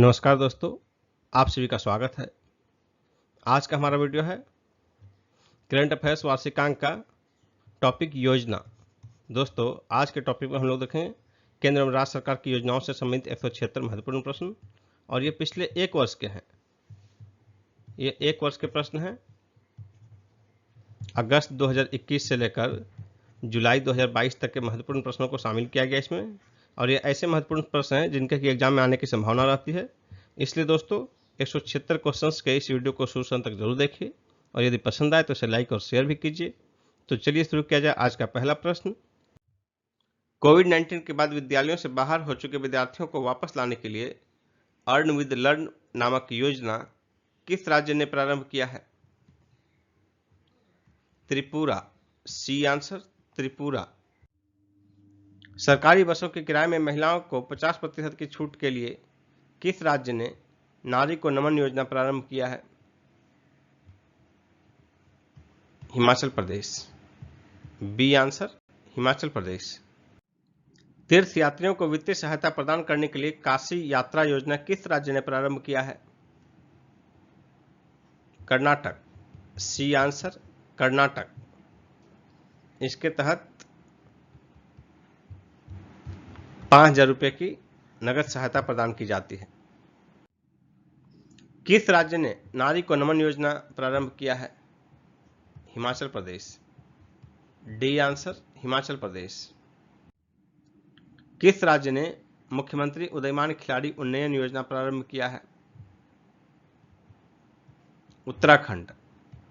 नमस्कार दोस्तों, आप सभी का स्वागत है। आज का हमारा वीडियो है करंट अफेयर्स वार्षिकांक का टॉपिक योजना। दोस्तों, आज के टॉपिक में हम लोग देखें केंद्र और राज्य सरकार की योजनाओं से संबंधित 176 महत्वपूर्ण प्रश्न, और ये पिछले एक वर्ष के हैं। ये एक वर्ष के प्रश्न हैं। अगस्त 2021 से लेकर जुलाई 2022 तक के महत्वपूर्ण प्रश्नों को शामिल किया गया इसमें, और ये ऐसे महत्वपूर्ण प्रश्न हैं जिनके कि एग्जाम में आने की संभावना रहती है। इसलिए दोस्तों, 176 क्वेश्चंस के इस वीडियो को शुरू तक जरूर देखिए, और यदि पसंद आए तो इसे लाइक और शेयर भी कीजिए। तो चलिए शुरू किया जाए। आज का पहला प्रश्न, कोविड-19 के बाद विद्यालयों से बाहर हो चुके विद्यार्थियों को वापस लाने के लिए अर्न विद लर्न नामक योजना किस राज्य ने प्रारंभ किया है? त्रिपुरा। C answer, Tripura. सरकारी बसों के किराए में महिलाओं को 50% की छूट के लिए किस राज्य ने नारी को नमन योजना प्रारंभ किया है? हिमाचल प्रदेश। B answer, Himachal Pradesh. तीर्थ यात्रियों को वित्तीय सहायता प्रदान करने के लिए काशी यात्रा योजना किस राज्य ने प्रारंभ किया है? कर्नाटक। C answer, Karnataka. इसके तहत 5,000 रुपये की नगद सहायता प्रदान की जाती है। किस राज्य ने नारी को नमन योजना प्रारंभ किया है? हिमाचल प्रदेश। D answer, Himachal Pradesh. किस राज्य ने मुख्यमंत्री उदयमान खिलाड़ी उन्नयन योजना प्रारंभ किया है? उत्तराखंड।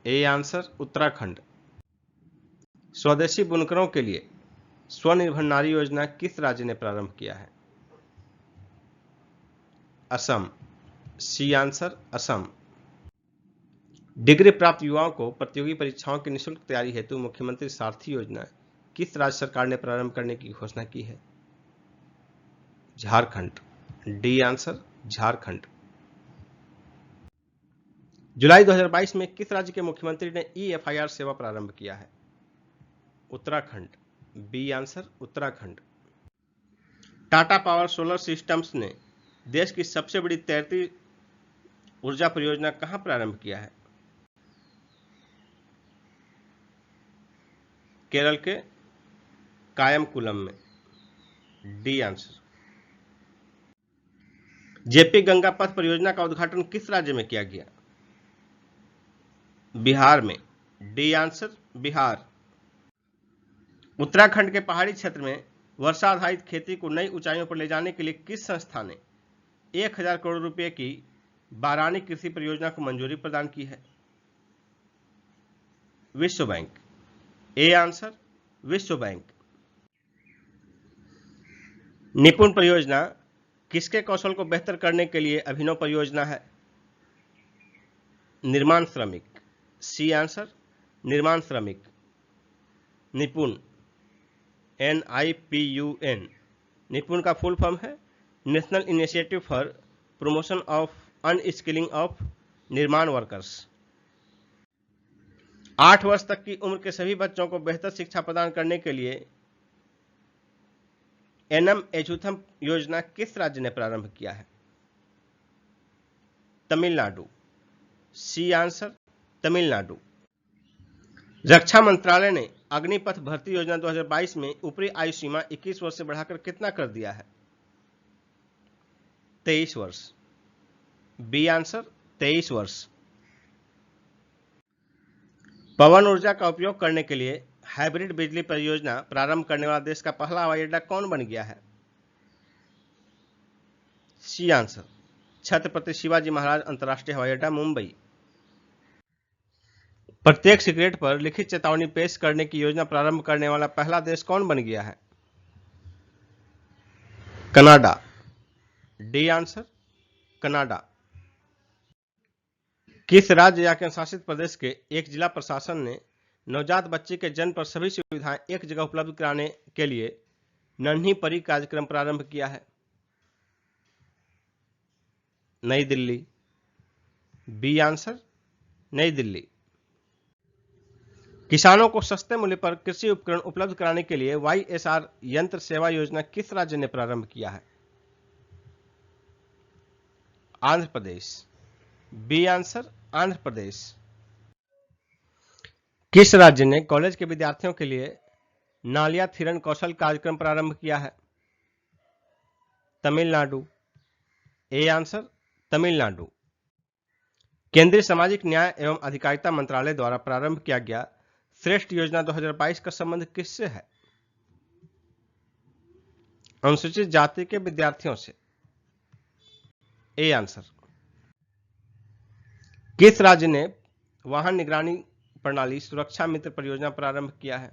A answer, Uttarakhand. स्वदेशी बुनकरों के लिए स्वनिर्भर नारी योजना किस राज्य ने प्रारंभ किया है? Assam. C answer, Assam. Degree प्राप्त युवाओं को प्रतियोगी परीक्षाओं की निःशुल्क तैयारी हेतु मुख्यमंत्री सारथी योजना किस राज्य सरकार ने प्रारंभ करने की घोषणा की है? झारखंड। D answer, Jharkhand. जुलाई 2022 में किस राज्य के मुख्यमंत्री ने EFIR सेवा प्रारंभ किया है? Uttarakhand. B answer, Uttarakhand. Tata Power Solar Systems ने देश की सबसे बड़ी तैरती ऊर्जा परियोजना कहां प्रारंभ किया है? केरल के कायमकुलम में। D answer. जेपी गंगा पथ परियोजना का उद्घाटन किस राज्य में किया गया? बिहार में। D answer, Bihar. उत्तराखंड के पहाड़ी क्षेत्र में वर्षा आधारित खेती को नई ऊंचाइयों पर ले जाने के लिए किस संस्था ने 1,000 करोड़ रुपए की बारानी कृषि परियोजना को मंजूरी प्रदान की है? विश्व बैंक। ए आंसर, विश्व बैंक। निपुण परियोजना किसके कौशल को बेहतर करने के लिए अभिनव परियोजना है? निर्माण श्रमिक। सी आंसर, निर्माण श्रमिक। निपुण, NIPUN। निपुण का फुल फॉर्म है national initiative for promotion of unskilling of Nirman workers. 8 वर्ष तक की उम्र के सभी बच्चों को बेहतर शिक्षा प्रदान करने के लिए एनम एजुथम योजना किस राज्य ने प्रारंभ किया है? तमिलनाडु। C answer, Tamil Nadu. रक्षा मंत्रालय ने अग्निपथ भर्ती योजना 2022 में ऊपरी आयु सीमा 21 वर्ष से बढ़ाकर कितना कर दिया है? 23 वर्ष। बी आंसर, 23 वर्ष। पवन ऊर्जा का उपयोग करने के लिए हाइब्रिड बिजली परियोजना प्रारंभ करने वाला देश का पहला हवाई अड्डा कौन बन गया है? सी आंसर, छत्रपति शिवाजी महाराज अंतर्राष्ट्रीय हवाई अड्डा, मुंबई। प्रत्येक सिगरेट पर लिखित चेतावनी पेश करने की योजना प्रारंभ करने वाला पहला देश कौन बन गया है? कनाडा। D answer, Canada. किस राज्य या केंद्र शासित प्रदेश के एक जिला प्रशासन ने नवजात बच्चे के जन्म पर सभी सुविधाएं एक जगह उपलब्ध कराने के लिए नन्ही परी कार्यक्रम प्रारंभ किया है? नई दिल्ली। बी आंसर, नई दिल्ली। किसानों को सस्ते मूल्य पर कृषि उपकरण उपलब्ध कराने के लिए YSR यंत्र सेवा योजना किस राज्य ने प्रारंभ किया है? आंध्र प्रदेश। B answer Andhra Pradesh. किस राज्य ने कॉलेज के विद्यार्थियों के लिए नालिया थिरन कौशल कार्यक्रम प्रारंभ किया है? तमिलनाडु। A answer Tamil Nadu. केंद्रीय सामाजिक न्याय एवं अधिकारिता मंत्रालय द्वारा प्रारंभ किया गया श्रेष्ठ योजना 2022 का संबंध किससे है? अनुसूचित जाति के विद्यार्थियों से। A answer. किस राज्य ने वाहन निगरानी प्रणाली सुरक्षा मित्र परियोजना प्रारंभ किया है?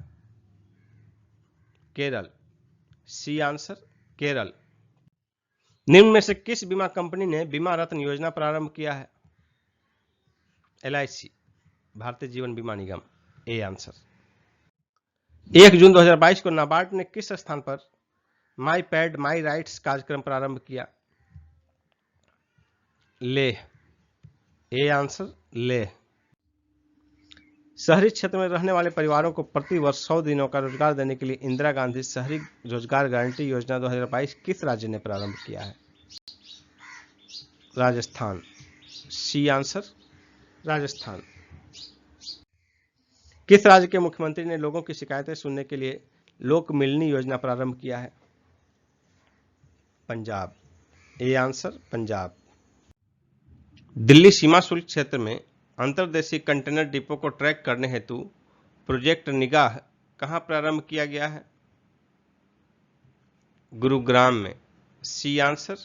केरल। C answer Kerala. निम्न में से किस बीमा कंपनी ने बीमा रत्न योजना प्रारंभ किया है? LIC, भारतीय जीवन बीमा निगम। A answer. 1 जून 2022 को नाबार्ड ने किस स्थान पर माई पैड माई राइट्स कार्यक्रम प्रारंभ किया? लेह। A answer Leh. शहरी क्षेत्र में रहने वाले परिवारों को प्रति वर्ष 100 दिनों का रोजगार देने के लिए इंदिरा गांधी शहरी रोजगार गारंटी योजना 2022 किस राज्य ने प्रारंभ किया है? राजस्थान। C answer Rajasthan. किस राज्य के मुख्यमंत्री ने लोगों की शिकायतें सुनने के लिए लोक मिलनी योजना प्रारंभ किया है? पंजाब। A answer Punjab. दिल्ली सीमा शुल्क क्षेत्र में अंतर्देशीय कंटेनर डिपो को ट्रैक करने हेतु प्रोजेक्ट निगाह कहां प्रारंभ किया गया है? गुरुग्राम में। C answer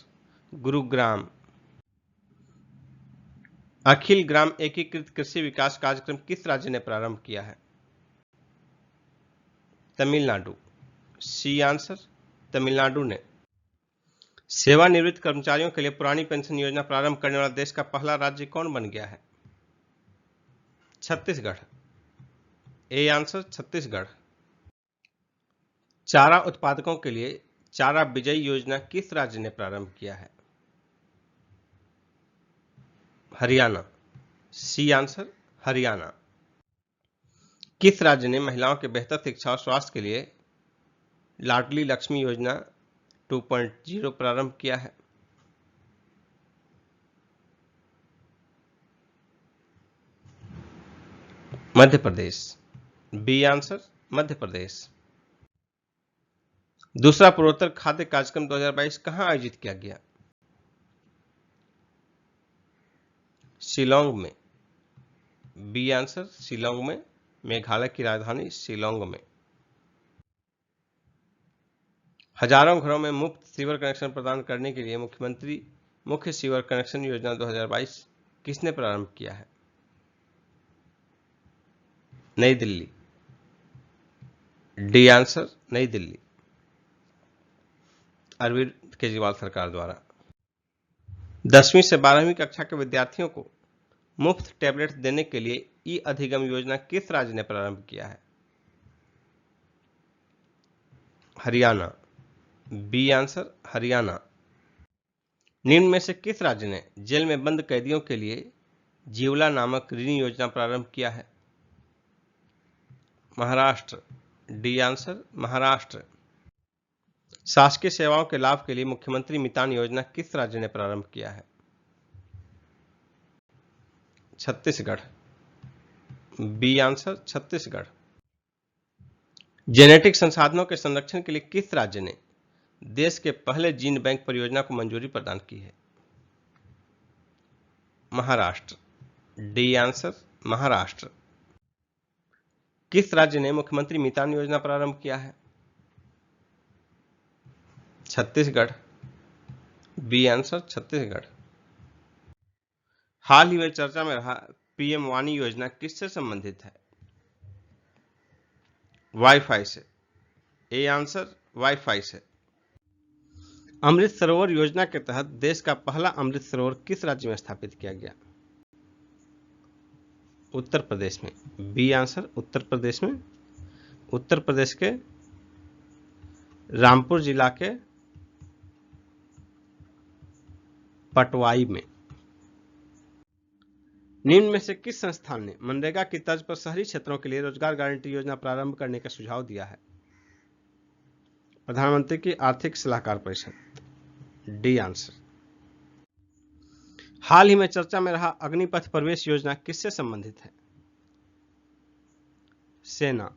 Gurugram. अखिल ग्राम एकीकृत कृषि विकास कार्यक्रम किस राज्य ने प्रारंभ किया है? तमिलनाडु। सी आंसर तमिलनाडु ने। सेवानिवृत्त कर्मचारियों के लिए पुरानी पेंशन योजना प्रारंभ करने वाला देश का पहला राज्य कौन बन गया है? छत्तीसगढ़। A answer Chhattisgarh. चारा उत्पादकों के लिए चारा विजयी योजना किस राज्य ने प्रारंभ किया है? हरियाणा। C answer Haryana. किस राज्य ने महिलाओं के बेहतर शिक्षा और स्वास्थ्य के लिए लाडली लक्ष्मी योजना 2.0 प्रारंभ किया है? मध्य प्रदेश। बी आंसर मध्य प्रदेश। दूसरा पूर्वोत्तर खाद्य कार्यक्रम 2022 कहां आयोजित किया गया? शिलोंग में। बी आंसर शिलोंग में, मेघालय की राजधानी शिलोंग में। हजारों घरों में मुफ्त सीवर कनेक्शन प्रदान करने के लिए मुख्यमंत्री मुख्य सीवर कनेक्शन योजना 2022 किसने प्रारंभ किया है? नई दिल्ली। डी आंसर नई दिल्ली। अरविंद केजरीवाल सरकार द्वारा। 10वीं से 12वीं कक्षा के विद्यार्थियों को मुफ्त टैबलेट देने के लिए ई अधिगम योजना किस राज्य ने प्रारंभ किया है? हरियाणा। B answer Haryana. निम्न में से किस राज्य ने जेल में बंद कैदियों के लिए जीवला नामक ऋण योजना प्रारंभ किया है? महाराष्ट्र। D answer Maharashtra. शासकीय सेवाओं के लाभ के लिए मुख्यमंत्री मितान योजना किस राज्य ने प्रारंभ किया है? Chhattisgarh. B answer Chhattisgarh. Genetic संसाधनों के संरक्षण के लिए किस राज्य ने देश के पहले जीन बैंक परियोजना को मंजूरी प्रदान की है? महाराष्ट्र। D answer Maharashtra. किस राज्य ने मुख्यमंत्री मितान योजना प्रारंभ किया है? छत्तीसगढ़। B answer Chhattisgarh. हाल ही में चर्चा में रहा पीएम वाणी योजना किससे संबंधित है? वाईफाई से। ए आंसर वाईफाई से। अमृत सरोवर योजना के तहत देश का पहला अमृत सरोवर किस राज्य में स्थापित किया गया? उत्तर प्रदेश में। बी आंसर उत्तर प्रदेश में। उत्तर प्रदेश के रामपुर जिला के पटवाई में। निम्न में से किस संस्थान ने मनरेगा की तर्ज पर शहरी क्षेत्रों के लिए रोजगार गारंटी योजना प्रारंभ करने का सुझाव दिया है? प्रधानमंत्री की आर्थिक सलाहकार परिषद। D answer. हाल ही में चर्चा में रहा अग्निपथ प्रवेश योजना किससे संबंधित है? सेना।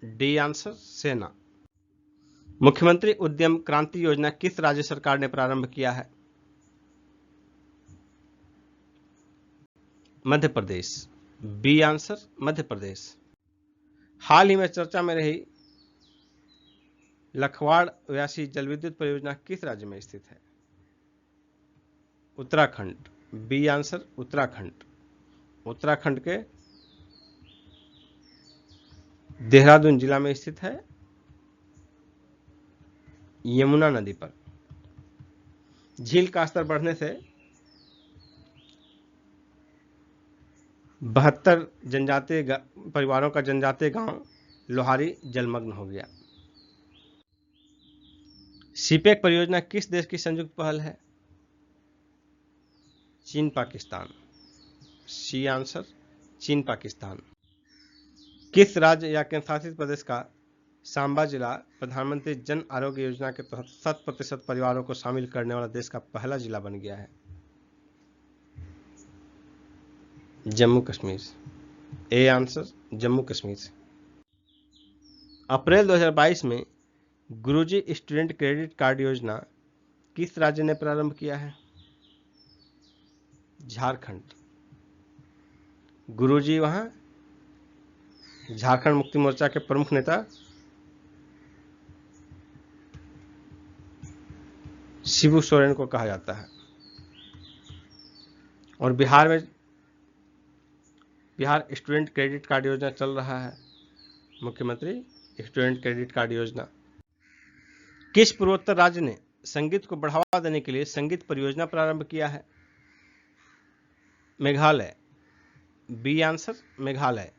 डी आंसर सेना। मुख्यमंत्री उद्यम क्रांति योजना किस राज्य सरकार ने प्रारंभ किया है? मध्य प्रदेश। बी आंसर मध्य प्रदेश। हाल ही में चर्चा में रही लखवाड़ व्यासी जलविद्युत परियोजना किस राज्य में स्थित है? उत्तराखंड। B answer Uttarakhand. उत्तराखंड के देहरादून जिला में स्थित है, यमुना नदी पर। झील का स्तर बढ़ने से 72 जनजातीय परिवारों का जनजातीय गांव लोहारी जलमग्न हो गया। सीपेक परियोजना किस देश की संयुक्त पहल है? चीन पाकिस्तान। सी आंसर चीन पाकिस्तान। किस राज्य या केंद्रशासित प्रदेश का सांबा जिला प्रधानमंत्री जन आरोग्य योजना के तहत 100% परिवारों को शामिल करने वाला देश का पहला जिला बन गया है? जम्मू कश्मीर। A answer Jammu Kashmir. अप्रैल 2022 में गुरुजी स्टूडेंट क्रेडिट कार्ड योजना किस राज्य ने प्रारंभ किया है? झारखंड। गुरुजी वहां झारखंड मुक्ति मोर्चा के प्रमुख नेता शिबू सोरेन को कहा जाता है। और बिहार स्टूडेंट क्रेडिट कार्ड योजना चल रहा है, मुख्यमंत्री स्टूडेंट क्रेडिट कार्ड योजना। किस पूर्वोत्तर राज्य ने संगीत को बढ़ावा देने के लिए संगीत परियोजना प्रारंभ किया है? मेघालय। B answer Meghalaya.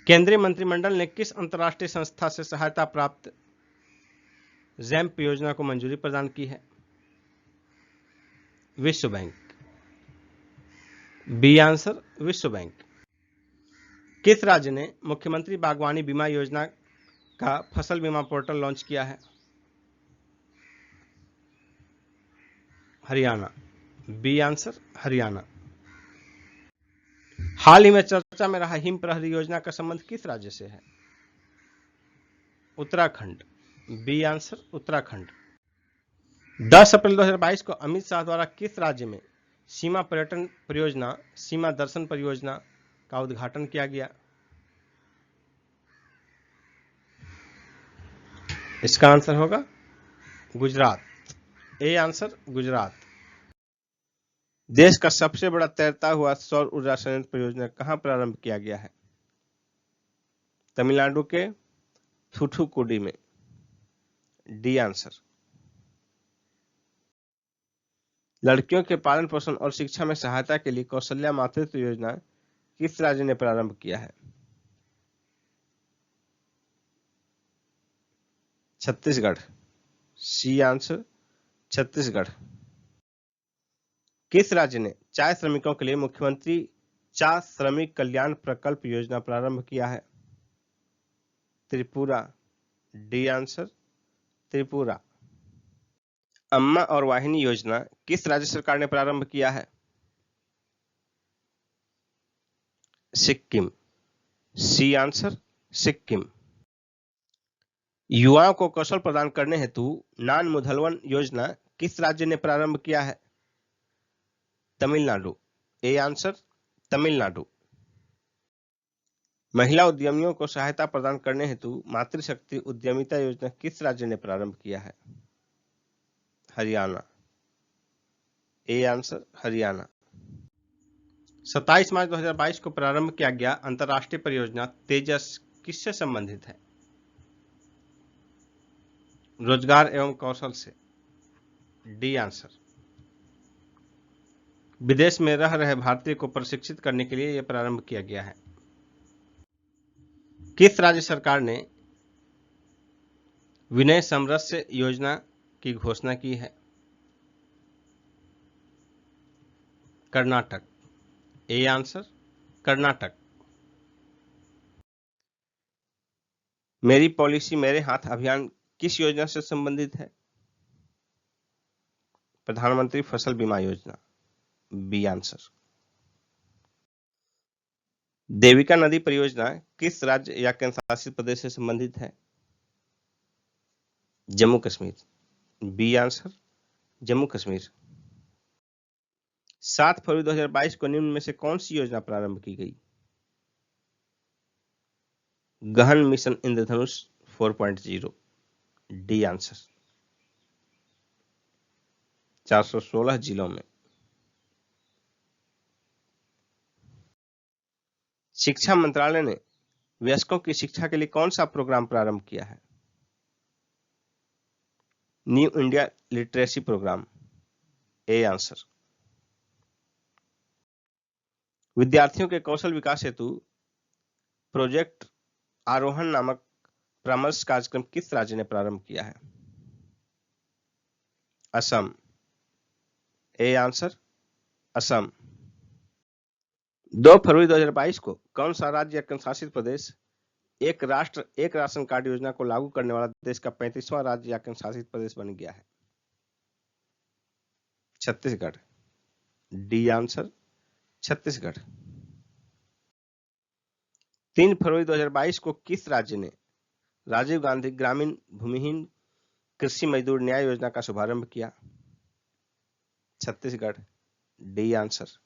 केंद्रीय मंत्रिमंडल ने किस अंतर्राष्ट्रीय संस्था से सहायता प्राप्त जैम्प योजना को मंजूरी प्रदान की है? विश्व बैंक। बी आंसर विश्व बैंक। किस राज्य ने मुख्यमंत्री बागवानी बीमा योजना का फसल बीमा पोर्टल लॉन्च किया है? हरियाणा। B answer Haryana. हाल ही में चर्चा में रहा हिम प्रहरी योजना का संबंध किस राज्य से है? उत्तराखंड। B answer Uttarakhand. 10 अप्रैल 2022 को अमित शाह द्वारा किस राज्य में सीमा पर्यटन परियोजना सीमा दर्शन परियोजना का उद्घाटन किया गया? इसका आंसर होगा गुजरात। A answer Gujarat. देश का सबसे बड़ा तैरता हुआ सौर ऊर्जा संयंत्र परियोजना कहां प्रारंभ किया गया है? तमिलनाडु के थूथुकुडी में। D answer. लड़कियों के पालन पोषण और शिक्षा में सहायता के लिए कौशल्या मातृत्व योजना किस राज्य ने प्रारंभ किया है? छत्तीसगढ़। C answer Chhattisgarh. किस राज्य ने चाय श्रमिकों के लिए मुख्यमंत्री चाय श्रमिक कल्याण प्रकल्प योजना प्रारंभ किया है? त्रिपुरा। D answer Tripura. अम्मा और वाहिनी योजना किस राज्य सरकार ने प्रारंभ किया है? सिक्किम। C answer Sikkim. युवाओं को कौशल प्रदान करने हेतु नान मुधलवन योजना किस राज्य ने प्रारंभ किया है? तमिलनाडु। A answer Tamil Nadu. महिला उद्यमियों को सहायता प्रदान करने हेतु मातृशक्ति उद्यमिता योजना किस राज्य ने प्रारंभ किया है? हरियाणा। A answer Haryana. 27 मार्च 2022 को प्रारंभ किया गया अंतर्राष्ट्रीय परियोजना तेजस किससे संबंधित है? रोजगार एवं कौशल से। D answer. विदेश में रह रहे भारतीय को प्रशिक्षित करने के लिए यह प्रारंभ किया गया है। किस राज्य सरकार ने विनय समरस्य योजना की घोषणा की है? कर्नाटक। A answer Karnataka. मेरी पॉलिसी मेरे हाथ अभियान किस योजना से संबंधित है? प्रधानमंत्री फसल बीमा योजना। B answer. देविका नदी परियोजना किस राज्य या केंद्र शासित प्रदेश से संबंधित है? Jammu Kashmir, B answer Jammu Kashmir. 7 फरवरी 2022 को निम्न में से कौन सी योजना प्रारंभ की गई? गहन मिशन इंद्रधनुष 4.0, डी आंसर। 416 जिलों में। शिक्षा मंत्रालय ने वयस्कों की शिक्षा के लिए कौन सा प्रोग्राम प्रारंभ किया है? New India Literacy Programme, A answer. विद्यार्थियों के कौशल विकास हेतु प्रोजेक्ट आरोहण नामक परामर्श कार्यक्रम किस राज्य ने प्रारंभ किया है? Assam, A answer Assam. 2 फरवरी 2022 को कौन सा राज्य या केंद्र शासित प्रदेश एक राष्ट्र एक राशन कार्ड योजना को लागू करने वाला देश का 35वां राज्य या केंद्र शासित प्रदेश बन गया है? Chhattisgarh, D answer Chhattisgarh. 3 फरवरी 2022 को किस राज्य ने राजीव गांधी ग्रामीण भूमिहीन कृषि मजदूर न्याय योजना का शुभारंभ किया? Chhattisgarh, D answer.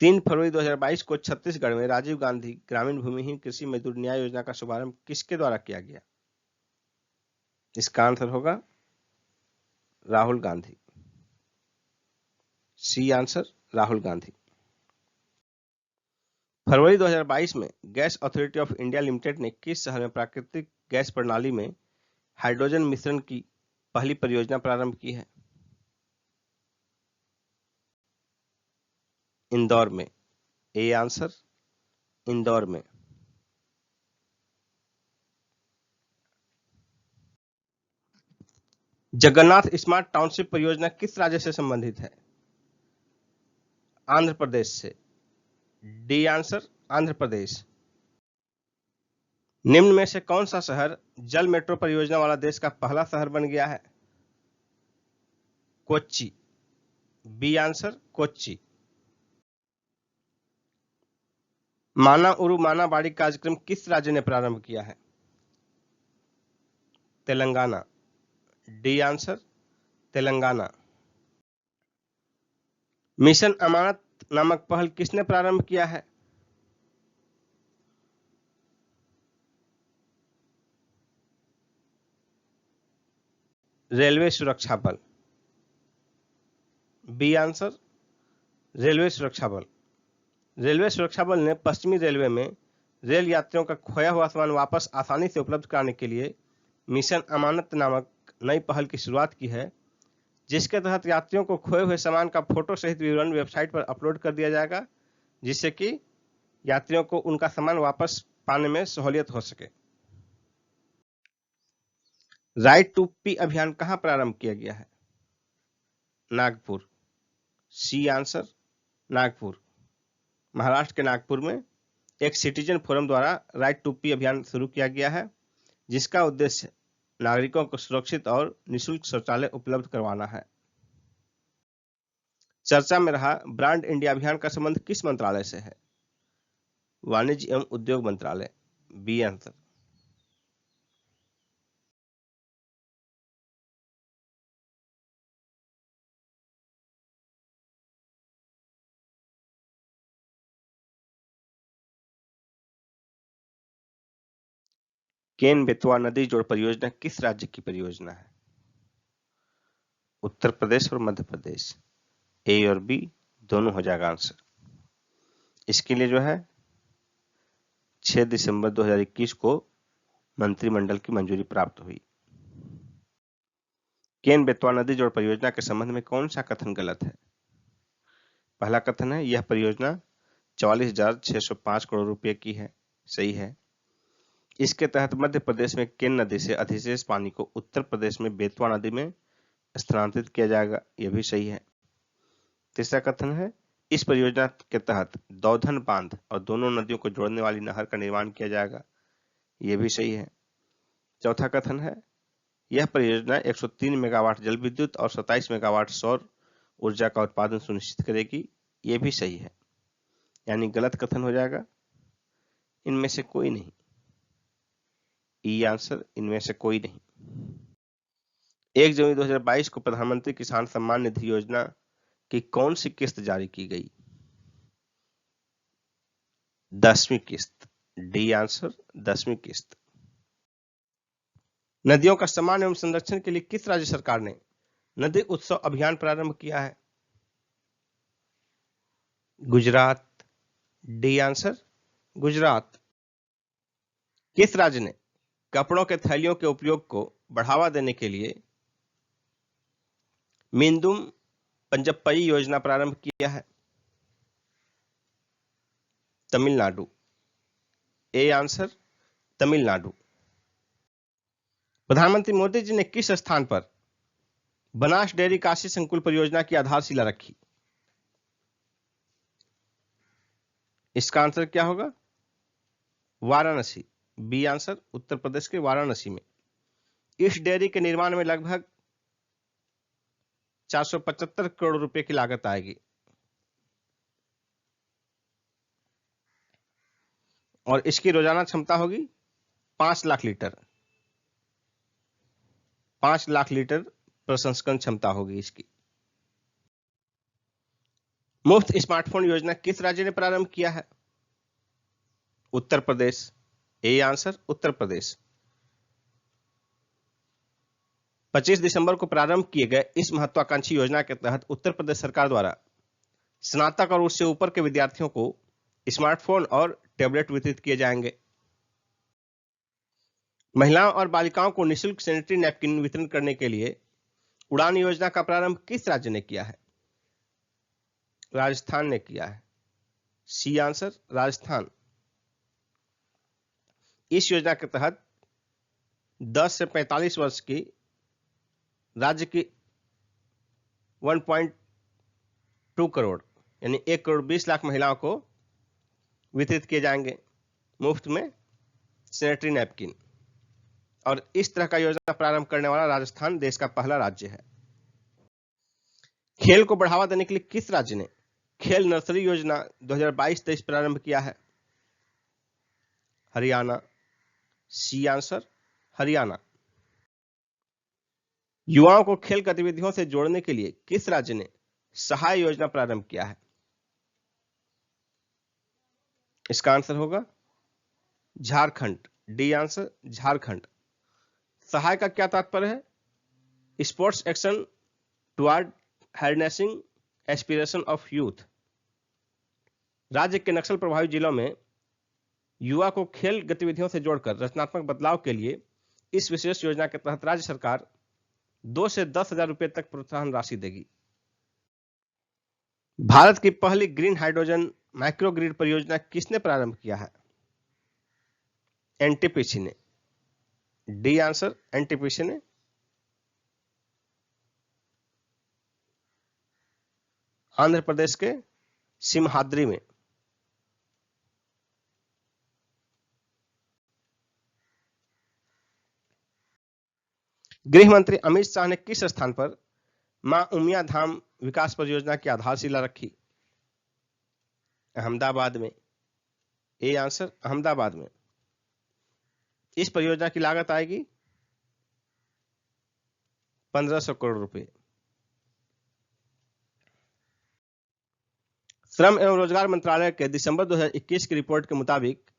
3 फरवरी 2022 को छत्तीसगढ़ में राजीव गांधी ग्रामीण भूमिहीन कृषि मजदूर न्याय योजना का शुभारंभ किसके द्वारा किया गया? इसका आंसर होगा राहुल गांधी, सी आंसर राहुल गांधी। फरवरी 2022 में gas authority of India limited ने किस शहर में प्राकृतिक गैस प्रणाली में हाइड्रोजन मिश्रण की पहली परियोजना प्रारंभ की है? इंदौर में, ए आंसर इंदौर में। जगन्नाथ स्मार्ट टाउनशिप परियोजना किस राज्य से संबंधित है? आंध्र प्रदेश से, डी आंसर आंध्र प्रदेश। निम्न में से कौन सा शहर जल मेट्रो परियोजना वाला देश का पहला शहर बन गया है? Kochi, B answer Kochi. माना उरु माना बाड़ी कार्यक्रम किस राज्य ने प्रारंभ किया है? Telangana, D answer Telangana. Mission Amanat नामक पहल किसने प्रारंभ किया है? रेलवे सुरक्षा बल, बी आंसर रेलवे सुरक्षा बल। रेलवे सुरक्षा बल ने पश्चिमी रेलवे में रेल यात्रियों का खोया हुआ सामान वापस आसानी से उपलब्ध कराने के लिए मिशन अमानत नामक नई पहल की शुरुआत की है, जिसके तहत यात्रियों को खोए हुए सामान का फोटो सहित विवरण वेबसाइट पर अपलोड कर दिया जाएगा, जिससे कि यात्रियों को उनका सामान वापस पाने में सहूलियत हो सके। राइट टू पी अभियान कहां प्रारंभ किया गया है? Nagpur, C answer Nagpur. महाराष्ट्र के नागपुर में एक सिटीजन फोरम द्वारा राइट टू पी अभियान शुरू किया गया है, जिसका उद्देश्य नागरिकों को सुरक्षित और निःशुल्क शौचालय उपलब्ध करवाना है। चर्चा में रहा ब्रांड इंडिया अभियान का संबंध किस मंत्रालय से है? वाणिज्य एवं उद्योग मंत्रालय, बी आंसर। केन बेतवा नदी जोड़ परियोजना किस राज्य की परियोजना है? उत्तर प्रदेश और मध्य प्रदेश, ए और बी दोनों हो जाएगा आंसर। इसके लिए जो है 6 दिसंबर 2021 को मंत्रिमंडल की मंजूरी प्राप्त हुई। केन बेतवा नदी जोड़ परियोजना के संबंध में कौन सा कथन गलत है? पहला कथन है यह परियोजना 44,605 करोड़ रुपए की है, सही है। इसके तहत मध्य प्रदेश में केन नदी से अधिशेष पानी को उत्तर प्रदेश में बेतवा नदी में स्थानांतरित किया जाएगा, यह भी सही है। तीसरा कथन है इस परियोजना के तहत दौधन बांध और दोनों नदियों को जोड़ने वाली नहर का निर्माण किया जाएगा, यह भी सही है। चौथा कथन है यह परियोजना 103 मेगावाट जल विद्युत और 27 मेगावाट सौर ऊर्जा का उत्पादन सुनिश्चित करेगी, ये भी सही है, यानी गलत कथन हो जाएगा इनमें से कोई नहीं। ई आंसर इनमें से कोई नहीं। 1 जनवरी 2022 को प्रधानमंत्री किसान सम्मान निधि योजना की कौन सी किस्त जारी की गई? 10वीं किस्त। डी आंसर 10वीं किस्त। नदियों का सम्मान एवं संरक्षण के लिए किस राज्य सरकार ने नदी उत्सव अभियान प्रारंभ किया है? गुजरात। D answer Gujarat. किस राज्य ने कपड़ों के थैलियों के उपयोग को बढ़ावा देने के लिए मींदुम पंजप्पई योजना प्रारंभ किया है? तमिलनाडु। A answer Tamil Nadu. प्रधानमंत्री मोदी जी ने किस स्थान पर बनास डेयरी काशी संकुल परियोजना की आधारशिला रखी? इसका आंसर क्या होगा? वाराणसी। बी आंसर उत्तर प्रदेश के वाराणसी में। इस डेयरी के निर्माण में लगभग 475 करोड़ रुपए की लागत आएगी और इसकी रोजाना क्षमता होगी 5 लाख लीटर। 5 लाख लीटर प्रसंस्करण क्षमता होगी इसकी। मुफ्त स्मार्टफोन योजना किस राज्य ने प्रारंभ किया है? उत्तर प्रदेश। ए आंसर उत्तर प्रदेश। 25 दिसंबर को प्रारंभ किए गए इस महत्वाकांक्षी योजना के तहत उत्तर प्रदेश सरकार द्वारा स्नातक और उससे ऊपर के विद्यार्थियों को स्मार्टफोन और टैबलेट वितरित किए जाएंगे। महिलाओं और बालिकाओं को निःशुल्क सैनिटरी नैपकिन वितरण करने के लिए उड़ान योजना का प्रारंभ किस राज्य ने किया है? राजस्थान ने किया है। C answer Rajasthan. इस योजना के तहत 10 से 45 वर्ष की राज्य की 1.2 करोड़ यानी 1 करोड़ 20 लाख महिलाओं को वितरित किए जाएंगे मुफ्त में सैनिटरी नैपकिन। और इस तरह का योजना प्रारंभ करने वाला राजस्थान देश का पहला राज्य है। खेल को बढ़ावा देने के लिए किस राज्य ने खेल नर्सरी योजना 2022-23 प्रारंभ किया है? हरियाणा। C answer Haryana. युवाओं को खेल गतिविधियों से जोड़ने के लिए किस राज्य ने सहाय योजना प्रारंभ किया है? इसका आंसर होगा झारखंड। D answer Jharkhand. सहाय का क्या तात्पर्य है? Sports action toward harnessing aspiration of youth. राज्य के नक्सल प्रभावित जिलों में युवा को खेल गतिविधियों से जोड़कर रचनात्मक बदलाव के लिए इस विशेष योजना के तहत राज्य सरकार 2 से 10,000 रुपए तक प्रोत्साहन राशि देगी। भारत की पहली ग्रीन हाइड्रोजन माइक्रोग्रिड परियोजना किसने प्रारंभ किया है? एनटीपीसी ने। डी आंसर एनटीपीसी ने। आंध्र प्रदेश के सिमहाद्री में। गृह मंत्री अमित शाह ने किस स्थान पर मां उमिया धाम विकास परियोजना की आधारशिला रखी? अहमदाबाद में। ए आंसर अहमदाबाद में। इस परियोजना की लागत आएगी 1500 करोड़ रुपए। श्रम एवं रोजगार मंत्रालय के दिसंबर 2021 की रिपोर्ट के मुताबिक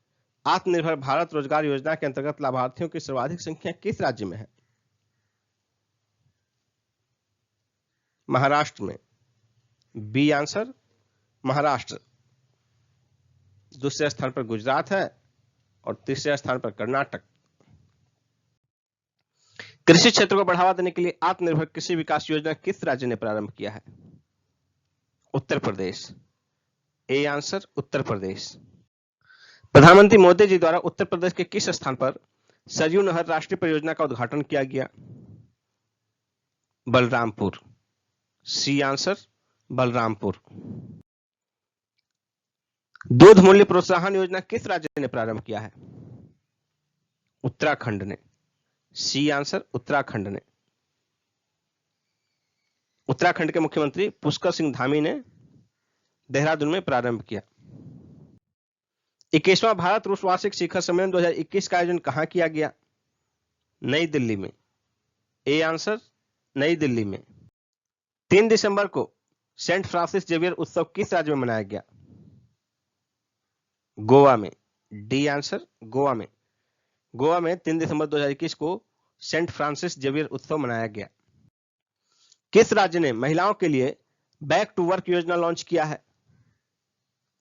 आत्मनिर्भर भारत रोजगार योजना के अंतर्गत लाभार्थियों की सर्वाधिक संख्या किस राज्य में है? महाराष्ट्र में। B answer Maharashtra. दूसरे स्थान पर गुजरात है और तीसरे स्थान पर कर्नाटक। कृषि क्षेत्र को बढ़ावा देने के लिए आत्मनिर्भर कृषि विकास योजना किस राज्य ने प्रारंभ किया है? उत्तर प्रदेश। ए आंसर उत्तर प्रदेश। प्रधानमंत्री मोदी जी द्वारा उत्तर प्रदेश के किस स्थान पर सरयू नहर राष्ट्रीय परियोजना का उद्घाटन किया गया? बलरामपुर। C answer Balrampur. दूध मूल्य प्रोत्साहन योजना किस राज्य ने प्रारंभ किया है? उत्तराखंड ने। सी आंसर उत्तराखंड ने। उत्तराखंड के मुख्यमंत्री पुष्कर सिंह धामी ने देहरादून में प्रारंभ किया। 21वां भारत रूस वार्षिक शिखर सम्मेलन 2021 का आयोजन कहां किया गया? नई दिल्ली में। ए आंसर नई दिल्ली में। 3 दिसंबर को सेंट फ्रांसिस जेवियर उत्सव किस राज्य में मनाया गया? गोवा में। डी आंसर गोवा में। गोवा में 3 दिसंबर 2021 को सेंट फ्रांसिस जेवियर उत्सव मनाया गया। किस राज्य ने महिलाओं के लिए बैक टू वर्क योजना लॉन्च किया है?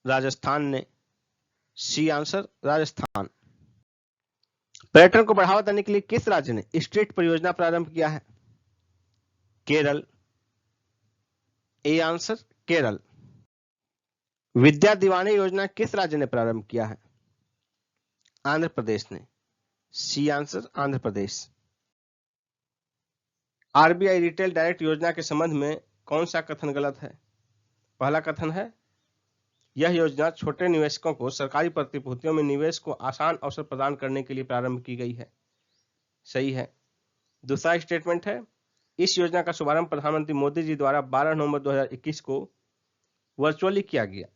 राजस्थान ने। C answer Rajasthan. पर्यटन को बढ़ावा देने के लिए किस राज्य ने स्ट्रीट परियोजना प्रारंभ किया है? केरल। A answer Kerala. विद्या दीवानी योजना किस राज्य ने प्रारंभ किया है? आंध्र प्रदेश ने। C answer Andhra Pradesh. RBI retail direct योजना के संबंध में कौन सा कथन गलत है? पहला कथन है यह योजना छोटे निवेशकों को सरकारी प्रतिभूतियों में निवेश को आसान अवसर प्रदान करने के लिए प्रारंभ की गई है। सही है। दूसरा स्टेटमेंट है इस योजना का शुभारंभ प्रधानमंत्री मोदी जी द्वारा 12 नवंबर 2021 को वर्चुअली किया गया।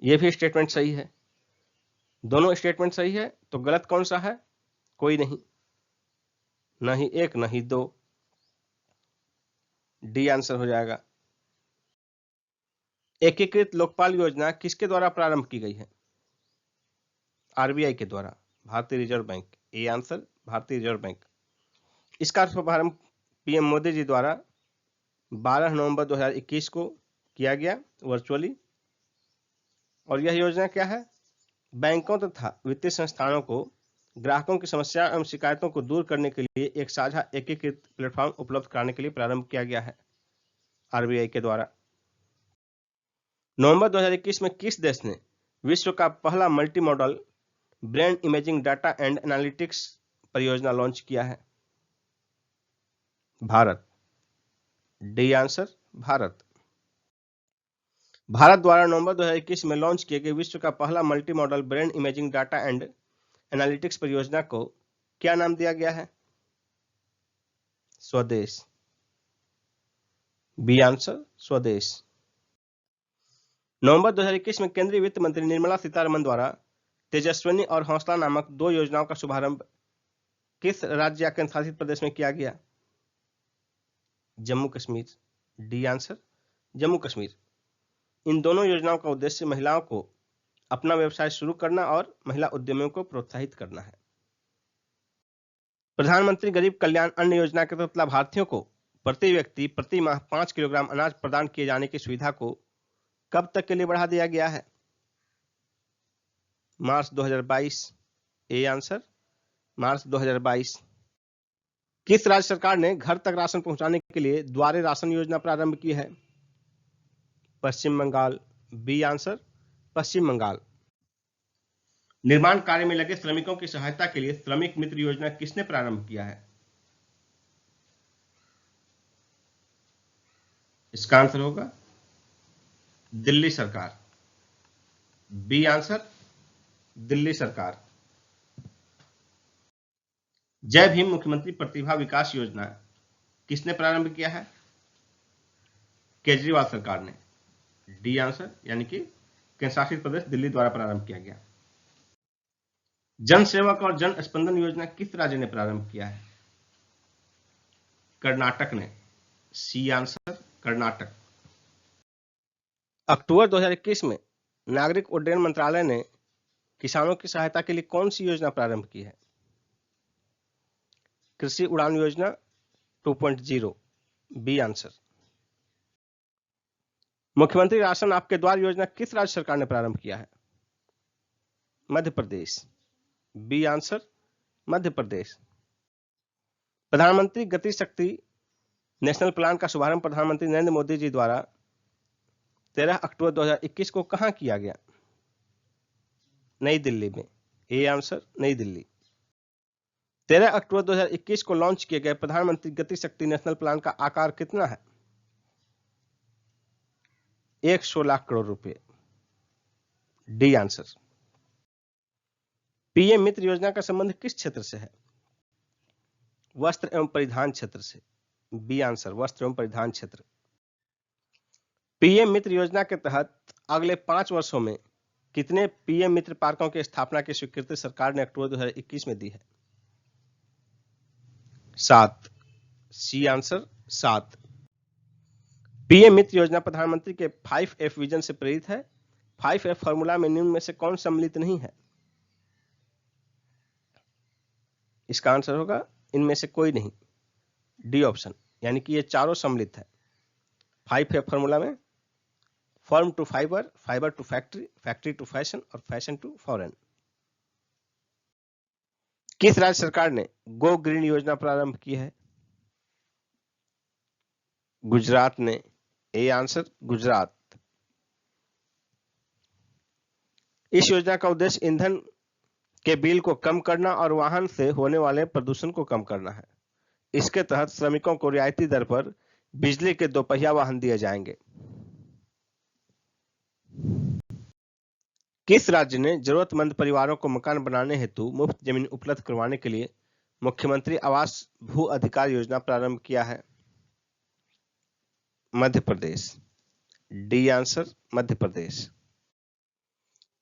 यह भी स्टेटमेंट सही है। दोनों स्टेटमेंट सही है तो गलत कौन सा है? कोई नहीं, नहीं एक नहीं दो। डी आंसर हो जाएगा। एकीकृत लोकपाल योजना किसके द्वारा प्रारंभ की गई है? आरबीआई के द्वारा, भारतीय रिजर्व बैंक। ए आंसर भारतीय रिजर्व बैंक। इसका शुभारंभ पीएम मोदी जी द्वारा 12 नवंबर 2021 को किया गया वर्चुअली। और यह योजना क्या है? बैंकों तथा वित्तीय संस्थानों को ग्राहकों की समस्या एवं शिकायतों को दूर करने के लिए एक साझा एकीकृत प्लेटफॉर्म उपलब्ध कराने के लिए प्रारंभ किया गया है आरबीआई के द्वारा। नवंबर 2021 में किस देश ने विश्व का पहला multi model brain imaging data and analytics परियोजना लॉन्च किया है? भारत। D answer Bharat. भारत द्वारा नवंबर 2021 में लॉन्च किए गए विश्व का पहला multi model brain imaging data and analytics परियोजना को क्या नाम दिया गया है? स्वदेश। बी आंसर स्वदेश। नवंबर 2021 में केंद्रीय वित्त मंत्री निर्मला सीतारमण द्वारा तेजस्विनी और हौसला नामक 2 योजनाओं का शुभारंभ किस राज्य या केंद्र शासित प्रदेश में किया गया? जम्मू कश्मीर। D answer Jammu Kashmir. इन दोनों योजनाओं का उद्देश्य महिलाओं को अपना व्यवसाय शुरू करना और महिला उद्यमियों को प्रोत्साहित करना है। प्रधानमंत्री गरीब कल्याण अन्न योजना के तहत लाभार्थियों को प्रति व्यक्ति प्रति माह 5 किलोग्राम अनाज प्रदान किए जाने की सुविधा को कब तक के लिए बढ़ा दिया गया है? मार्च 2022। ए आंसर मार्च 2022। किस राज्य सरकार ने घर तक राशन पहुंचाने के लिए द्वारे राशन योजना प्रारंभ की है? पश्चिम बंगाल। बी आंसर पश्चिम बंगाल। निर्माण कार्य में लगे श्रमिकों की सहायता के लिए श्रमिक मित्र योजना किसने प्रारंभ किया है? इसका आंसर होगा दिल्ली सरकार। बी आंसर दिल्ली सरकार। जय भीम मुख्यमंत्री प्रतिभा विकास योजना किसने प्रारंभ किया है? केजरीवाल सरकार ने। डी आंसर यानी कि केंद्र शासित प्रदेश दिल्ली द्वारा प्रारंभ किया गया। जन सेवक और जन स्पंदन योजना किस राज्य ने प्रारंभ किया है? कर्नाटक ने। C answer Karnataka. अक्टूबर 2021 में नागरिक उड्डयन मंत्रालय ने किसानों की सहायता के लिए कौन सी योजना प्रारंभ की है? कृषि उड़ान योजना 2.0। B answer. मुख्यमंत्री राशन आपके द्वार योजना किस राज्य सरकार ने प्रारंभ किया है? मध्य प्रदेश। बी आंसर मध्य प्रदेश। प्रधानमंत्री गति शक्ति नेशनल प्लान का शुभारंभ प्रधानमंत्री नरेंद्र मोदी जी द्वारा 13 अक्टूबर 2021 को कहां किया गया? नई दिल्ली में। ए आंसर नई दिल्ली। 13 अक्टूबर 2021 को लॉन्च किए गए प्रधानमंत्री गति शक्ति नेशनल प्लान का आकार कितना है? 100 लाख करोड़ रुपए। D answer. पीएम मित्र योजना का संबंध किस क्षेत्र से है? वस्त्र एवं परिधान क्षेत्र से। बी आंसर वस्त्र एवं परिधान क्षेत्र। पीएम मित्र योजना के तहत अगले 5 वर्षों में कितने पीएम मित्र पार्कों की स्थापना की स्वीकृति सरकार ने अक्टूबर 2021 में दी है? 7। C answer 7। पीएम मित्र योजना प्रधानमंत्री के 5F विजन से प्रेरित है। 5F फॉर्मूला में निम्न में से कौन सम्मिलित नहीं है? इसका आंसर होगा इनमें से कोई नहीं, डी ऑप्शन, यानी कि ये चारों सम्मिलित है। 5F फॉर्मूला में farm to fibre, fibre to factory, factory to fashion और फैशन टू फॉरेन। किस राज्य सरकार ने गो ग्रीन योजना प्रारंभ की है? गुजरात ने, ए आंसर गुजरात। इस योजना का उद्देश्य ईंधन के बिल को कम करना और वाहन से होने वाले प्रदूषण को कम करना है। इसके तहत श्रमिकों को रियायती दर पर बिजली के दोपहिया वाहन दिए जाएंगे। किस राज्य ने जरूरतमंद परिवारों को मकान बनाने हेतु मुफ्त जमीन उपलब्ध करवाने के लिए मुख्यमंत्री आवास भू अधिकार योजना प्रारंभ किया है? मध्य प्रदेश, डी आंसर मध्य प्रदेश।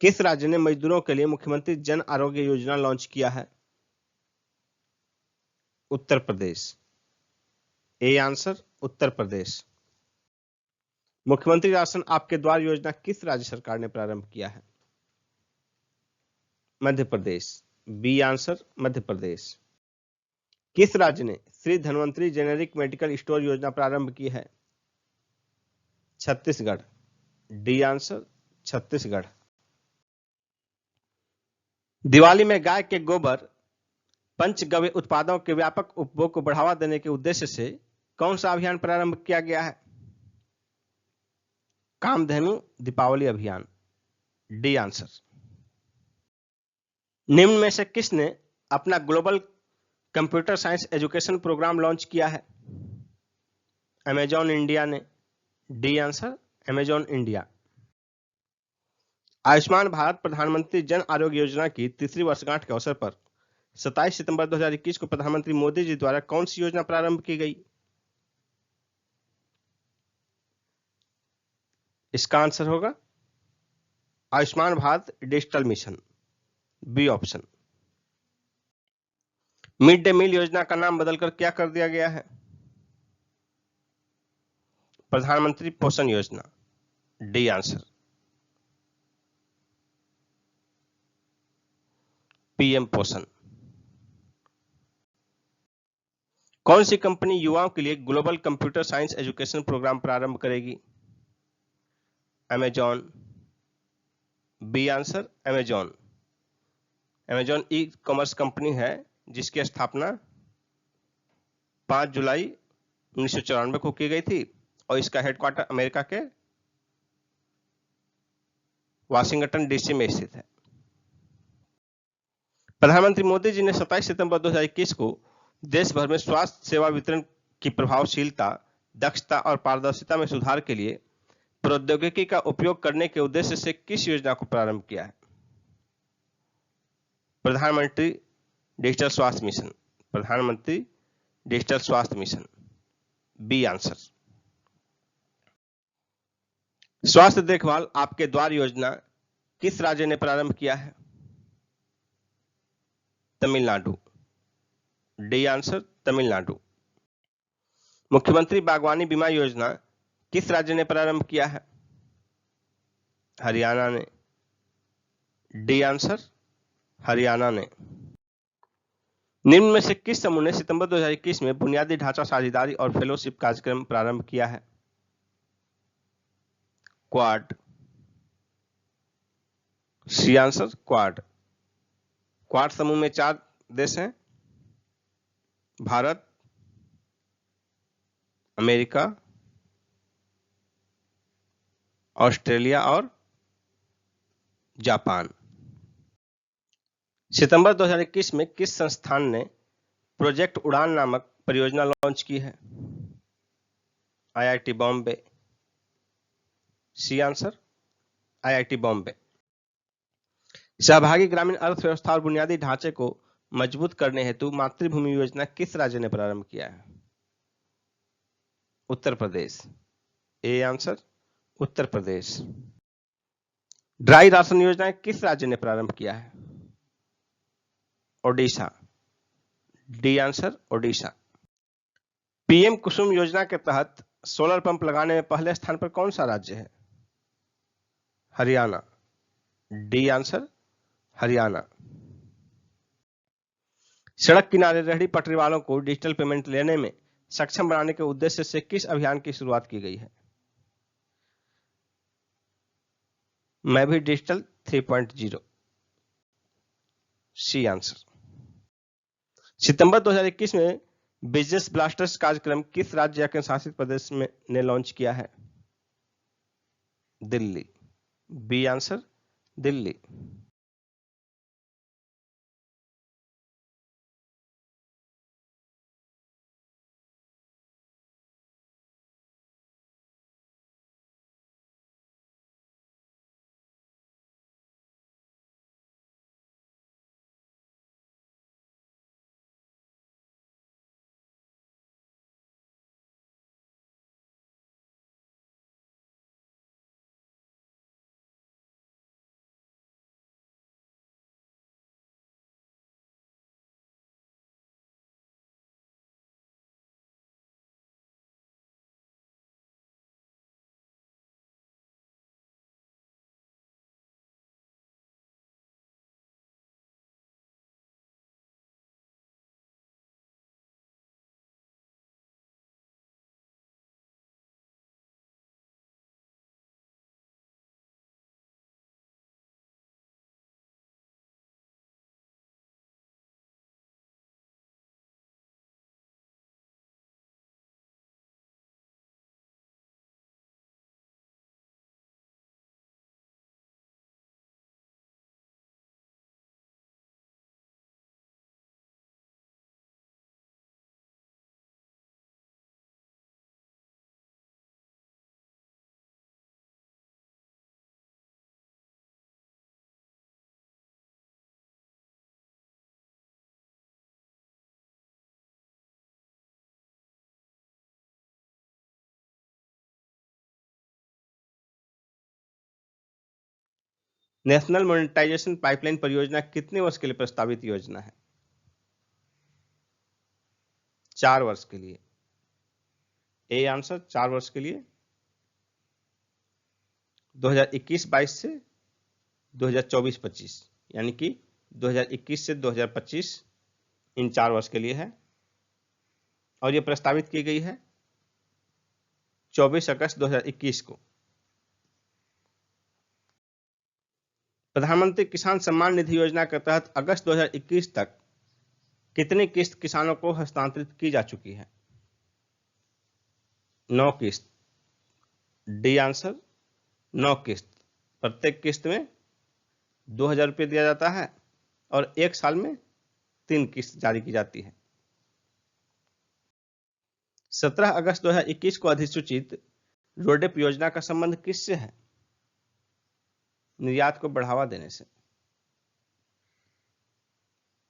किस राज्य ने मजदूरों के लिए मुख्यमंत्री जन आरोग्य योजना लॉन्च किया है? उत्तर प्रदेश, ए आंसर उत्तर प्रदेश। मुख्यमंत्री राशन आपके द्वार योजना किस राज्य सरकार ने प्रारंभ किया है? Madhya Pradesh, B answer Madhya Pradesh. किस राज्य ने Shri Dhanvantari generic medical store योजना प्रारंभ की है? Chhattisgarh, D answer Chhattisgarh. दिवाली में गाय के गोबर पंचगव्य उत्पादों के व्यापक उपभोग को बढ़ावा देने के उद्देश्य से कौन सा अभियान प्रारंभ किया गया है? कामधेनु दीपावली अभियान, डी आंसर। निम्न में से किसने अपना global computer science education programme launch किया है? अमेजॉन इंडिया ने, D answer Amazon India. Ayushman Bharat प्रधानमंत्री जन आरोग्य योजना की तीसरी वर्षगांठ के अवसर पर 27 सितंबर 2021 को प्रधानमंत्री मोदी जी द्वारा कौन सी योजना प्रारंभ की गई? इसका आंसर होगा Ayushman Bharat digital mission, B option. Mid day meal योजना का नाम बदलकर क्या कर दिया गया है? प्रधानमंत्री पोषण योजना, डी आंसर। पीएम पोषण। कौन सी कंपनी युवाओं के लिए global computer science education programme प्रारंभ करेगी? Amazon, B answer Amazon. Amazon e commerce company है जिसकी स्थापना 5 जुलाई 1994 को की गई थी और इसका हेडक्वार्टर अमेरिका के वाशिंगटन डीसी में स्थित है। प्रधानमंत्री मोदी जी ने 27 सितंबर 2021 को देश भर में स्वास्थ्य सेवा वितरण की प्रभावशीलता, दक्षता और पारदर्शिता में सुधार के लिए प्रौद्योगिकी का उपयोग करने के उद्देश्य से किस योजना को प्रारंभ किया है? प्रधानमंत्री डिजिटल स्वास्थ्य मिशन, प्रधानमंत्री डिजिटल स्वास्थ्य मिशन, बी आंसर। स्वास्थ्य देखभाल आपके द्वार योजना किस राज्य ने प्रारंभ किया है? Tamil Nadu, D answer Tamil Nadu. मुख्यमंत्री बागवानी बीमा योजना किस राज्य ने प्रारंभ किया है? हरियाणा ने, डी आंसर हरियाणा ने। निम्न में से किस समूह ने सितंबर 2021 में बुनियादी ढांचा साझेदारी और फेलोशिप कार्यक्रम प्रारंभ किया है? Quad, C answer Quad. Quad समूह में 4 देश हैं, भारत, अमेरिका, ऑस्ट्रेलिया और जापान। सितंबर 2021 में किस संस्थान ने प्रोजेक्ट उड़ान नामक परियोजना लॉन्च की है? IIT Bombay, C answer IIT Bombay. सहभागी ग्रामीण अर्थव्यवस्था और बुनियादी ढांचे को मजबूत करने हेतु मातृभूमि योजना किस राज्य ने प्रारंभ किया है? Uttar Pradesh. A answer Uttar Pradesh. Dry ration योजना किस राज्य ने प्रारंभ किया है? Odisha. D answer Odisha. PM Kusum योजना के तहत सोलर पंप लगाने में पहले स्थान पर कौन सा राज्य है? हरियाणा। D answer Haryana. सड़क किनारे रेहड़ी पटरी वालों को डिजिटल पेमेंट लेने में सक्षम बनाने के उद्देश्य से किस अभियान की शुरुआत की गई है? मैं भी डिजिटल 3.0। C answer. सितंबर 2021 में बिजनेस ब्लास्टर्स कार्यक्रम किस राज्य या केंद्र शासित प्रदेश में ने लॉन्च किया है? Delhi. B answer Delhi. National monetisation pipeline परियोजना कितने वर्ष के लिए प्रस्तावित योजना है? 4 वर्ष के लिए। ए आंसर 4 वर्ष के लिए। 2021-22 से 2024-25 यानी कि 2021 से 2025 इन 4 वर्ष के लिए है और यह प्रस्तावित की गई है 24 अगस्त 2021 को। प्रधानमंत्री किसान सम्मान निधि योजना के तहत अगस्त 2021 तक कितनी किस्त किसानों को हस्तांतरित की जा चुकी है? 9 किस्त। डी आंसर 9 किस्त। प्रत्येक किस्त में 2,000 रुपये दिया जाता है और 1 साल में 3 किस्त जारी की जाती है। 17 अगस्त 2021 को अधिसूचित रोडेप योजना का संबंध किससे है? निर्यात को बढ़ावा देने से।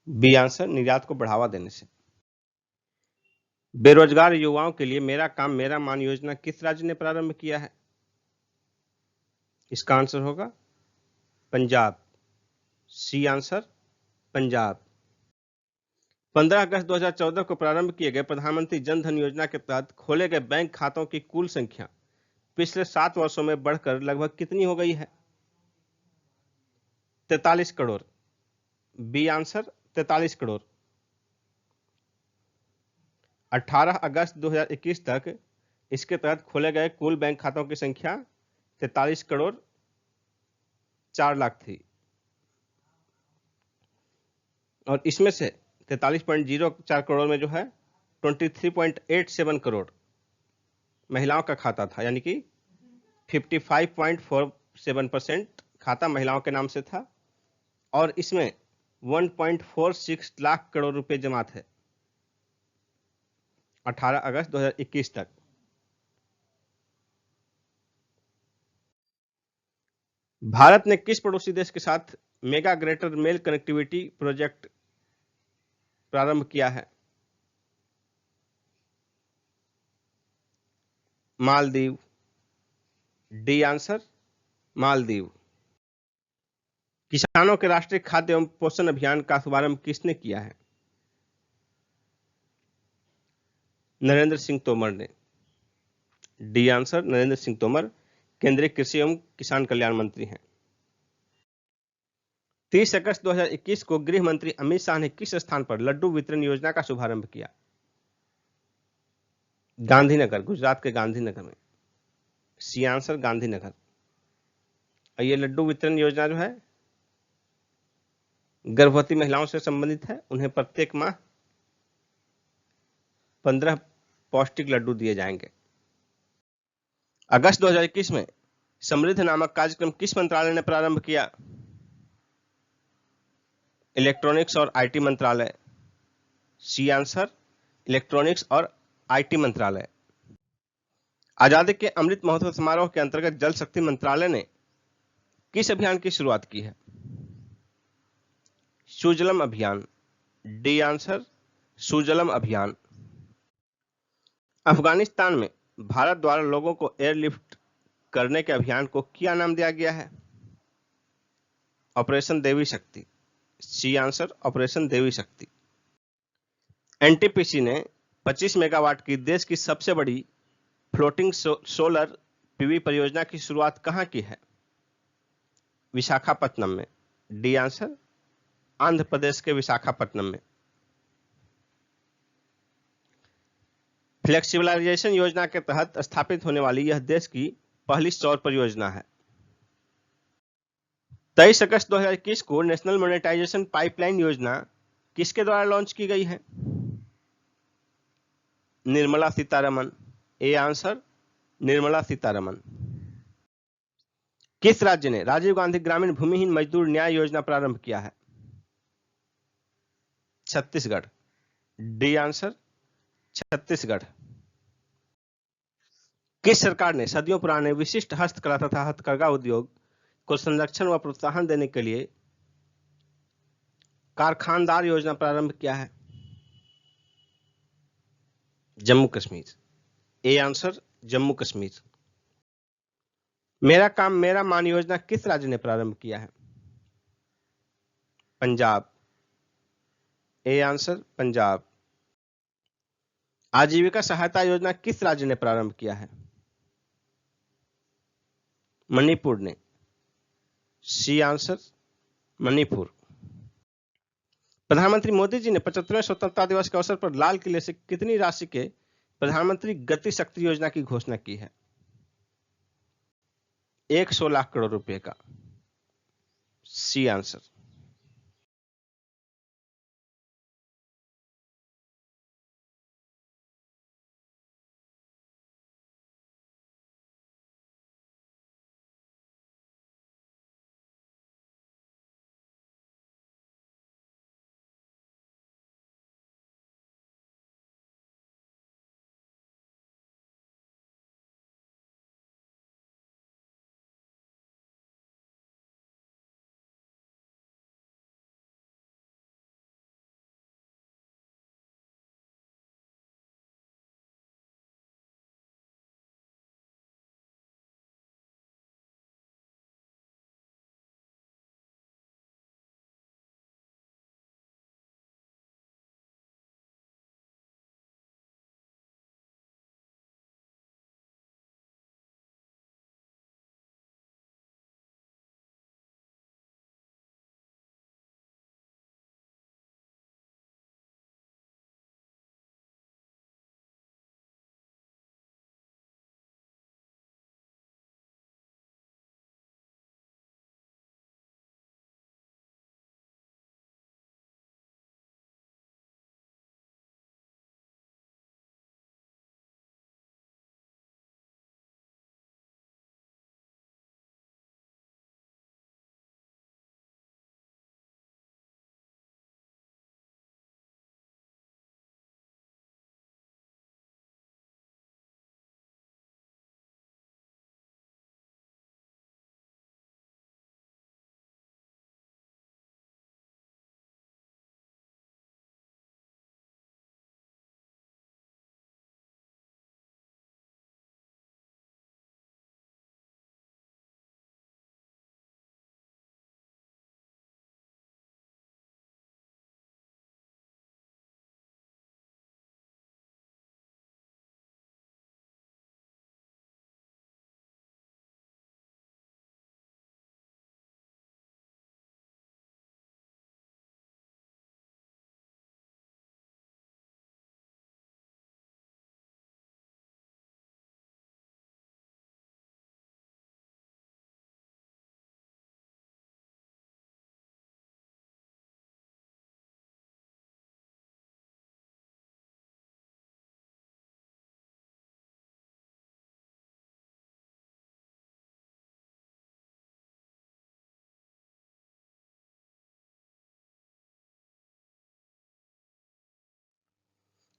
बी आंसर निर्यात को बढ़ावा देने से। बेरोजगार युवाओं के लिए मेरा काम मेरा मान योजना किस राज्य ने प्रारंभ किया है? इसका आंसर होगा पंजाब। C answer Punjab. 15 अगस्त 2014 को प्रारंभ किए गए प्रधानमंत्री जन धन योजना के तहत खोले गए बैंक खातों की कुल संख्या पिछले 7 वर्षों में बढ़कर लगभग कितनी हो गई है? 43 करोड़। B answer 43 crore. 18 अगस्त 2021 तक इसके तहत खोले गए कुल बैंक खातों की संख्या 43 करोड़ 4 लाख थी और इसमें से 43.04 करोड़ में जो है 23.87 करोड़ महिलाओं का खाता था, यानी कि 55.47% खाता महिलाओं के नाम से था और इसमें 1.46 लाख करोड़ रुपए जमा थे 18 अगस्त 2021 तक। भारत ने किस पड़ोसी देश के साथ mega greater Male connectivity project प्रारंभ किया है? मालदीव। D answer Maldives. किसानों के राष्ट्रीय खाद्य एवं पोषण अभियान का शुभारंभ किसने किया है? नरेंद्र सिंह तोमर ने। डी आंसर नरेंद्र सिंह तोमर केंद्रीय कृषि एवं किसान कल्याण मंत्री हैं। 30 अगस्त 2021 को गृह मंत्री अमित शाह ने किस स्थान पर लड्डू वितरण योजना का शुभारंभ किया? गांधीनगर, गुजरात के गांधीनगर में। C answer Gandhinagar. और ये लड्डू वितरण योजना जो है गर्भवती महिलाओं से संबंधित है। उन्हें प्रत्येक माह 15 पौष्टिक लड्डू दिए जाएंगे। अगस्त 2021 में समृद्ध नामक कार्यक्रम किस मंत्रालय ने प्रारंभ किया? इलेक्ट्रॉनिक्स और आईटी मंत्रालय। सी आंसर इलेक्ट्रॉनिक्स और आईटी मंत्रालय। आजादी के अमृत महोत्सव समारोह के अंतर्गत जल शक्ति मंत्रालय ने किस अभियान की शुरुआत की है? सुजलम अभियान। डी आंसर सुजलम अभियान। अफगानिस्तान में भारत द्वारा लोगों को एयरलिफ्ट करने के अभियान को क्या नाम दिया गया है? ऑपरेशन देवी शक्ति। सी आंसर ऑपरेशन देवी शक्ति। एनटीपीसी ने 25 मेगावाट की देश की सबसे बड़ी फ्लोटिंग सोलर पीवी परियोजना की शुरुआत कहां की है? विशाखापट्टनम में। डी आंसर आंध्र प्रदेश के विशाखापट्टनम में। फ्लेक्सिबलाइजेशन योजना के तहत स्थापित होने वाली यह देश की पहली सौर परियोजना है। 23 अगस्त 2021 को नेशनल मोनेटाइजेशन पाइपलाइन योजना किसके द्वारा लॉन्च की गई है? निर्मला सीतारमन। A answer Nirmala Sitharaman. किस राज्य ने राजीव गांधी ग्रामीण भूमिहीन मजदूर न्याय योजना प्रारंभ किया है? छत्तीसगढ़। D answer Chhattisgarh. किस सरकार ने सदियों पुराने विशिष्ट हस्तकला तथा हथकरघा उद्योग को संरक्षण व प्रोत्साहन देने के लिए कारखानदार योजना प्रारंभ किया है? जम्मू कश्मीर। A answer Jammu Kashmir. मेरा काम मेरा मान योजना किस राज्य ने प्रारंभ किया है? पंजाब। A answer Punjab. आजीविका सहायता योजना किस राज्य ने प्रारंभ किया है? मणिपुर ने। C answer Manipur. प्रधानमंत्री मोदी जी ने 75वें स्वतंत्रता दिवस के अवसर पर लाल किले से कितनी राशि के प्रधानमंत्री गति शक्ति योजना की घोषणा की है? 100 लाख करोड़ रुपए का। C answer.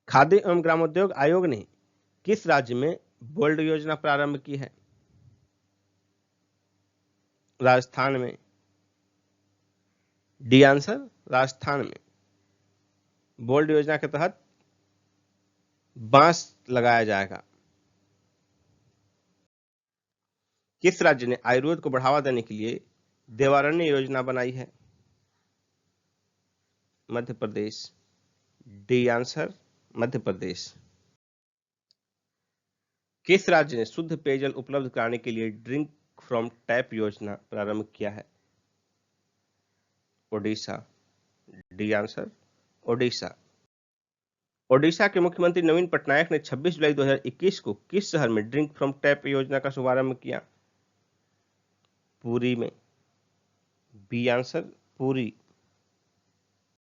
खाद्य एवं ग्रामोद्योग आयोग ने किस राज्य में बोल्ड योजना प्रारंभ की है? राजस्थान में। डी आंसर राजस्थान में। बोल्ड योजना के तहत बांस लगाया जाएगा। किस राज्य ने आयुर्वेद को बढ़ावा देने के लिए देवारण्य योजना बनाई है? मध्य प्रदेश। D answer Madhya Pradesh. किस राज्य ने शुद्ध पेयजल उपलब्ध कराने के लिए ड्रिंक फ्रॉम टैप योजना प्रारंभ किया है? ओडिशा। D answer Odisha. ओडिशा के मुख्यमंत्री नवीन पटनायक ने 26 जुलाई 2021 को किस शहर में ड्रिंक फ्रॉम टैप योजना का शुभारंभ किया? पुरी में। B answer Puri.